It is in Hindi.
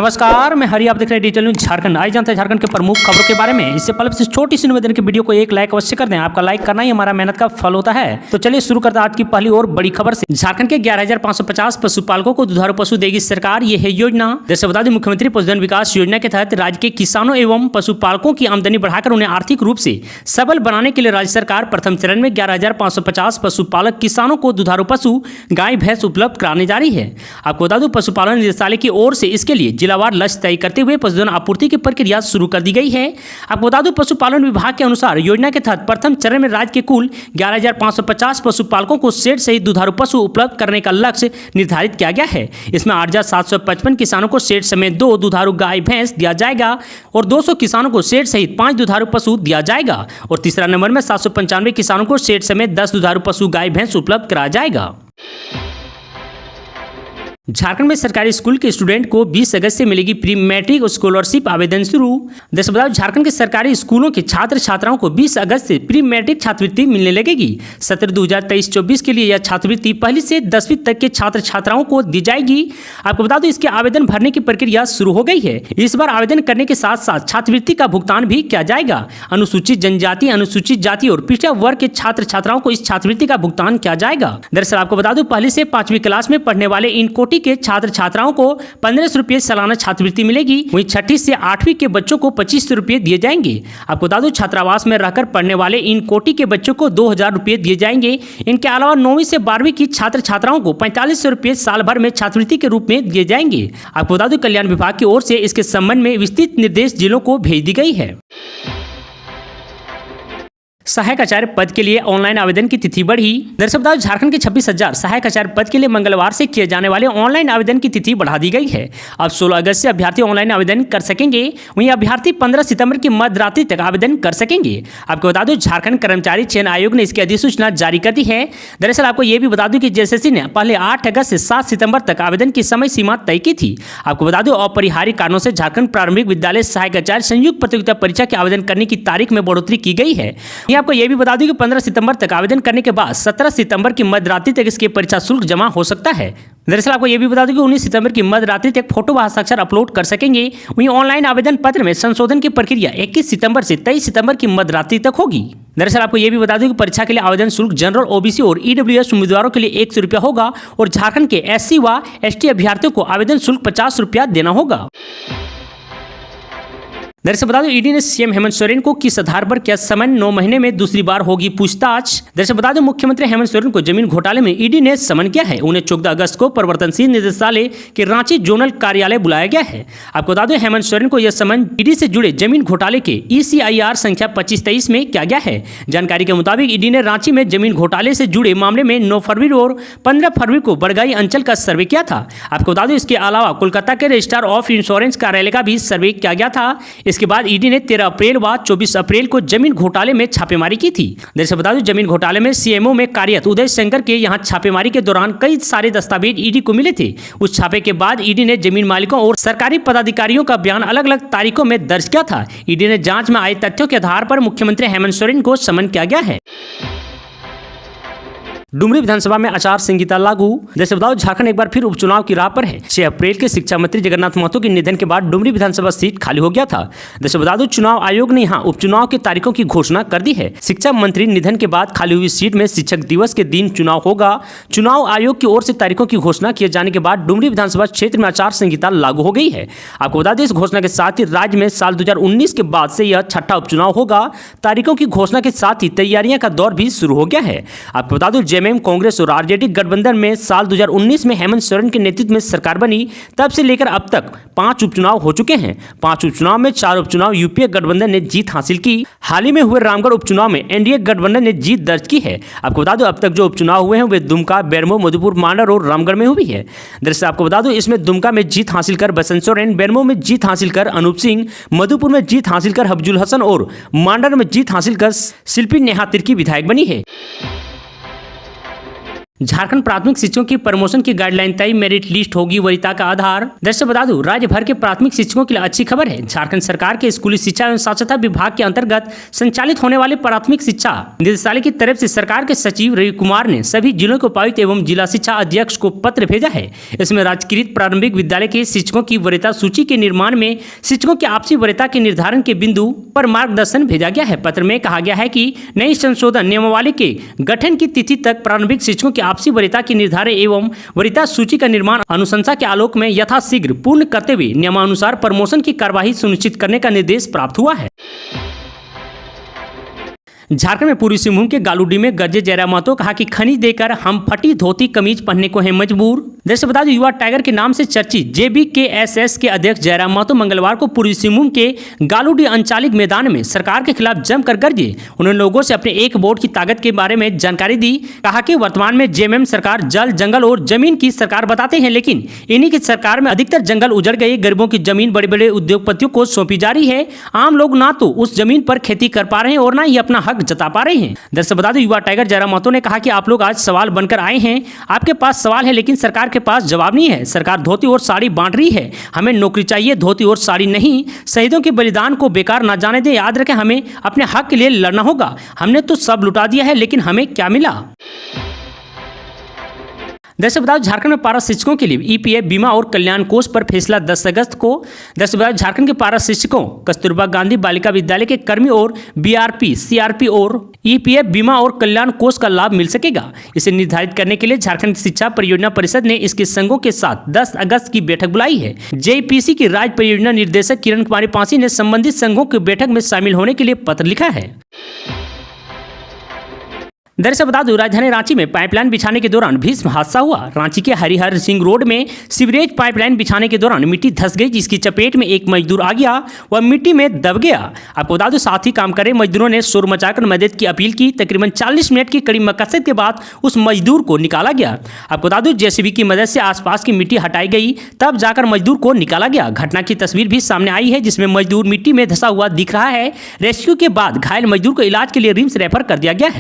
नमस्कार, मैं हरि, आप देख रहे हैं डिजिटल न्यूज झारखंड। आज जानते हैं झारखंड के प्रमुख खबरों के बारे में। इससे पहले छोटी सी निवेदन की वीडियो को एक लाइक अवश्य कर दें। आपका लाइक करना ही हमारा मेहनत का फल होता है। तो चलिए शुरू करते हैं आज की पहली और बड़ी खबर से। झारखंड के 11,550 पशुपालकों को दुधारू पशु देगी सरकार, ये है योजना। जैसे बता दें, मुख्यमंत्री पशुधन विकास योजना के तहत राज्य के किसानों एवं पशुपालकों की आमदनी बढ़ाकर उन्हें आर्थिक रूप से सबल बनाने के लिए राज्य सरकार प्रथम चरण में 11,550 पशुपालक किसानों को दुधारू पशु गाय भैंस उपलब्ध कराने जा रही है। आपको बता दूं, पशुपालन निदेशालय की ओर से इसके लिए जिलावार लक्ष्य तय करते हुए पशुधन आपूर्ति की प्रक्रिया शुरू कर दी गई है। आपको बता दूं, पशुपालन विभाग के अनुसार योजना के तहत प्रथम चरण में राज्य के कुल 11,550 पशुपालकों को शेड सहित दुधारू पशु उपलब्ध करने का लक्ष्य निर्धारित किया गया है। इसमें 8,755 किसानों को शेड समेत 2 दुधारू गाय भैंस दिया जाएगा और 200 किसानों को शेड सहित 5 दुधारू पशु दिया जाएगा और तीसरा नंबर में 795 किसानों को शेड समेत 10 दुधारू पशु गाय भैंस उपलब्ध कराया जाएगा। झारखंड में सरकारी स्कूल के स्टूडेंट को 20 अगस्त से मिलेगी प्री मैट्रिक स्कॉलरशिप आवेदन शुरू। दस बताओ, झारखंड के सरकारी स्कूलों के छात्र छात्राओं को 20 अगस्त से प्री मैट्रिक छात्रवृत्ति मिलने लगेगी। सत्र 2023-24 के लिए यह छात्रवृत्ति पहली से 10वीं तक के छात्र छात्राओं को दी जाएगी। आपको बता दो, इसके आवेदन भरने की प्रक्रिया शुरू हो गई है। इस बार आवेदन करने के साथ साथ छात्रवृत्ति का भुगतान भी किया जाएगा। अनुसूचित जनजाति, अनुसूचित जाति और पिछड़ा वर्ग के छात्र छात्राओं को इस छात्रवृत्ति का भुगतान किया जाएगा। दरअसल आपको बता दो, पहली से 5वीं क्लास में पढ़ने वाले इन कोटि के छात्र छात्राओं को 1500 रुपये सालाना छात्रवृत्ति मिलेगी। वहीं 6ठी से 8वीं के बच्चों को 2500 रुपये दिए जाएंगे। आपको बता दूं, छात्रावास में रहकर पढ़ने वाले इन कोटि के बच्चों को 2000 रुपये दिए जाएंगे। इनके अलावा 9वीं से 12वीं की छात्र छात्राओं को 4500 रुपये साल भर में छात्रवृत्ति के रूप में दिए जाएंगे। आपको बता दूं, कल्याण विभाग की ओर से इसके संबंध में विस्तृत निर्देश जिलों को भेज दी गई है। सहायक आचार्य पद के लिए ऑनलाइन आवेदन की तिथि बढ़ी। दरअसल बताओ, झारखंड के 26,000 सहायक आचार्य पद के लिए मंगलवार से किए जाने वाले ऑनलाइन आवेदन की तिथि बढ़ा दी गई है। अब 16 अगस्त से अभ्यर्थी ऑनलाइन आवेदन कर सकेंगे। वहीं अभ्यर्थी 15 सितंबर की मध्य रात्रि तक आवेदन कर सकेंगे। आपको बता दूं, झारखंड कर्मचारी चयन आयोग ने इसकी अधिसूचना जारी कर दी है। दरअसल आपको यह भी बता दूं कि जेएसएससी ने पहले 8 अगस्त से 7 सितंबर तक आवेदन की समय सीमा तय की थी। आपको बता दूं, अपरिहार्य कारणों से झारखंड प्रारंभिक विद्यालय सहायक आचार्य संयुक्त प्रतियोगिता परीक्षा के आवेदन करने की तारीख में बढ़ोतरी की गई है। आपको यह भी बता दूं कि 15 सितंबर तक आवेदन करने के बाद 17 सितंबर की मध्य रात्रि तक इसके परीक्षा शुल्क जमा हो सकता है। दरअसल आपको यह भी बता दूं कि 19 सितंबर की मध्य रात्रि तक फोटो व हस्ताक्षर अपलोड कर सकेंगे। वहीं ऑनलाइन आवेदन पत्र में संशोधन की प्रक्रिया 21 सितंबर से 23 सितंबर की मध्य रात्रि तक होगी। दरअसल आपको यह भी बता दूं कि परीक्षा के लिए आवेदन शुल्क जनरल, ओबीसी और ईडब्ल्यूएस उम्मीदवारों के लिए 100 रुपया होगा और झारखंड के एससी व एसटी अभ्यर्थियों को आवेदन शुल्क 50 रुपया देना होगा। दरअसल बता दो, ईडी ने सीएम हेमंत सोरेन को किस आधार पर किया समन, 9 महीने में दूसरी बार होगी पूछताछ। दरअसल बता दो, मुख्यमंत्री हेमंत सोरेन को जमीन घोटाले में ईडी ने समन किया है। उन्हें 14 अगस्त को प्रवर्तनशील निदेशालय के रांची जोनल कार्यालय बुलाया गया है। आपको बता दो, हेमंत सोरेन को यह समन ईडी से जुड़े जमीन घोटाले के ECIR संख्या 2523 में किया गया है। जानकारी के मुताबिक ईडी ने रांची में जमीन घोटाले से जुड़े मामले में 9 फरवरी और 15 फरवरी को बड़गाई अंचल का सर्वे किया था। आपको बता दो, इसके अलावा कोलकाता के रजिस्ट्रार ऑफ इंश्योरेंस कार्यालय का भी सर्वे किया गया था। इसके बाद ईडी ने 13 अप्रैल व 24 अप्रैल को जमीन घोटाले में छापेमारी की थी। दरअसल बता दूं, जमीन घोटाले में सीएमओ में कार्यरत उदय शंकर के यहां छापेमारी के दौरान कई सारे दस्तावेज ईडी को मिले थे। उस छापे के बाद ईडी ने जमीन मालिकों और सरकारी पदाधिकारियों का बयान अलग अलग तारीखों में दर्ज किया था। ईडी ने जांच में आए तथ्यों के आधार पर मुख्यमंत्री हेमंत सोरेन को समन किया गया है। डुमरी विधानसभा में आचार संहिता लागू। जैसे बताओ, झारखंड एक बार फिर उपचुनाव की राह पर है। 6 अप्रैल के शिक्षा मंत्री जगन्नाथ महतो के निधन के बाद डुमरी विधानसभा सीट खाली हो गया था। जैसे बता दो, चुनाव आयोग ने यहाँ उपचुनाव की तारीखों की घोषणा कर दी है। शिक्षा मंत्री निधन के बाद खाली हुई सीट में शिक्षक दिवस के दिन चुनाव होगा। चुनाव आयोग की ओर से तारीखों की घोषणा किए जाने के बाद डुमरी विधानसभा क्षेत्र में आचार संहिता लागू हो गई है। आपको बता दें, इस घोषणा के साथ ही राज्य में साल 2019 के बाद से यह 6ठा उपचुनाव होगा। तारीखों की घोषणा के साथ ही तैयारियां का दौर भी शुरू हो गया है। आपको बता दो, जेएमएम कांग्रेस और आरजेडी गठबंधन में साल 2019 में हेमंत सोरेन के नेतृत्व में सरकार बनी। तब से लेकर अब तक 5 उपचुनाव हो चुके हैं। 5 उपचुनाव में 4 उपचुनाव यूपीए गठबंधन ने जीत हासिल की। हाल ही में हुए रामगढ़ उपचुनाव में एनडीए गठबंधन ने जीत दर्ज की है। आपको बता दो, अब तक जो उपचुनाव हुए हैं वे दुमका, बेरमो, मधुपुर, मांडर और रामगढ़ में हुई है। दरअसल आपको बता दो, इसमें दुमका में जीत हासिल कर बसंत सोरेन, बेरमो में जीत हासिल कर अनूप सिंह, मधुपुर में जीत हासिल कर हफजुल हसन और मांडर में जीत हासिल कर शिल्पी नेहा तिर्की विधायक बनी है। झारखंड प्राथमिक शिक्षकों की प्रमोशन की गाइडलाइन तय, मेरिट लिस्ट होगी वरीयता का आधार। दर्शक बता दूं, राज्य भर के प्राथमिक शिक्षकों के लिए अच्छी खबर है। झारखंड सरकार के स्कूली शिक्षा एवं साक्षरता विभाग के अंतर्गत संचालित होने वाले प्राथमिक शिक्षा निदेशालय की तरफ से सरकार के सचिव रवि कुमार ने सभी जिलों के उपायुक्त एवं जिला शिक्षा अध्यक्ष को पत्र भेजा है। इसमें राजकीय प्रारंभिक विद्यालय के शिक्षकों की वरीयता सूची के निर्माण में शिक्षकों की आपसी वरीयता के निर्धारण के बिंदु पर मार्गदर्शन भेजा गया है। पत्र में कहा गया है कि नई संशोधन नियमावली के गठन की तिथि तक प्रारंभिक शिक्षकों की आपसी वरीयता की निर्धारण एवं वरीयता सूची का निर्माण अनुशंसा के आलोक में यथाशीघ्र पूर्ण करते हुए नियमानुसार प्रमोशन की कार्यवाही सुनिश्चित करने का निर्देश प्राप्त हुआ है। झारखंड में पूर्वी सिंहभूम के गालूडी में गरजे जयराम महतो कहा कि खनिज देकर हम फटी धोती कमीज पहनने को हैं मजबूर। जैसे बता दें, युवा टाइगर के नाम से चर्चित JBKSS के अध्यक्ष जयराम महतो मंगलवार को पूर्वी सिंहभूम के गालूडी अंचालिक मैदान में सरकार के खिलाफ जमकर गरजे। उन्होंने लोगों से अपने एक वोट की ताकत के बारे में जानकारी दी। कहा कि वर्तमान में JMM सरकार जल, जंगल और जमीन की सरकार बताते हैं, लेकिन इन्हीं की सरकार में अधिकतर जंगल उजड़ गए, गरीबों की जमीन बड़े बड़े उद्योगपतियों को सौंपी जा रही है। आम लोग ना तो उस जमीन पर खेती कर पा रहे हैं और ना ही अपना हक जता पा रहे हैं। दरअसल बता दें, युवा टाइगर जयराम महतो ने कहा कि आप लोग आज सवाल बनकर आए हैं, आपके पास सवाल है लेकिन सरकार के पास जवाब नहीं है। सरकार धोती और साड़ी बांट रही है, हमें नौकरी चाहिए, धोती और साड़ी नहीं। शहीदों के बलिदान को बेकार ना जाने दें। याद रखें, हमें अपने हक के लिए लड़ना होगा। हमने तो सब लुटा दिया है, लेकिन हमें क्या मिला। दरअसल बताओ, झारखंड में पारा शिक्षकों के लिए EPF बीमा और कल्याण कोष पर फैसला 10 अगस्त को। दरअसल बताओ, झारखंड के पारा शिक्षकों कस्तूरबा गांधी बालिका विद्यालय के कर्मी और BRP, CRP और EPF बीमा और कल्याण कोष का लाभ मिल सकेगा। इसे निर्धारित करने के लिए झारखंड शिक्षा परियोजना परिषद ने इसके संघों के साथ 10 अगस्त की बैठक बुलाई है। JPC की राज्य परियोजना निर्देशक किरण कुमारी पांसी ने संबंधित संघों की बैठक में शामिल होने के लिए पत्र लिखा है। दरअसल बता दूं, राजधानी रांची में पाइपलाइन बिछाने के दौरान भीषण हादसा हुआ। रांची के हरिहर सिंह रोड में सीवरेज पाइपलाइन बिछाने के दौरान मिट्टी धंस गई, जिसकी चपेट में एक मजदूर आ गया, वह मिट्टी में दब गया। आपको बता दूं, साथ ही काम कर रहे मजदूरों ने शोर मचाकर मदद की अपील की। तकरीबन 40 मिनट की कड़ी मकसद के बाद उस मजदूर को निकाला गया। आपको बता दूं, JCB की मदद से आसपास की मिट्टी हटाई गई, तब जाकर मजदूर को निकाला गया। घटना की तस्वीर भी सामने आई है, जिसमें मजदूर मिट्टी में धंसा हुआ दिख रहा है। रेस्क्यू के बाद घायल मजदूर को इलाज के लिए रिम्स रेफर कर दिया गया है।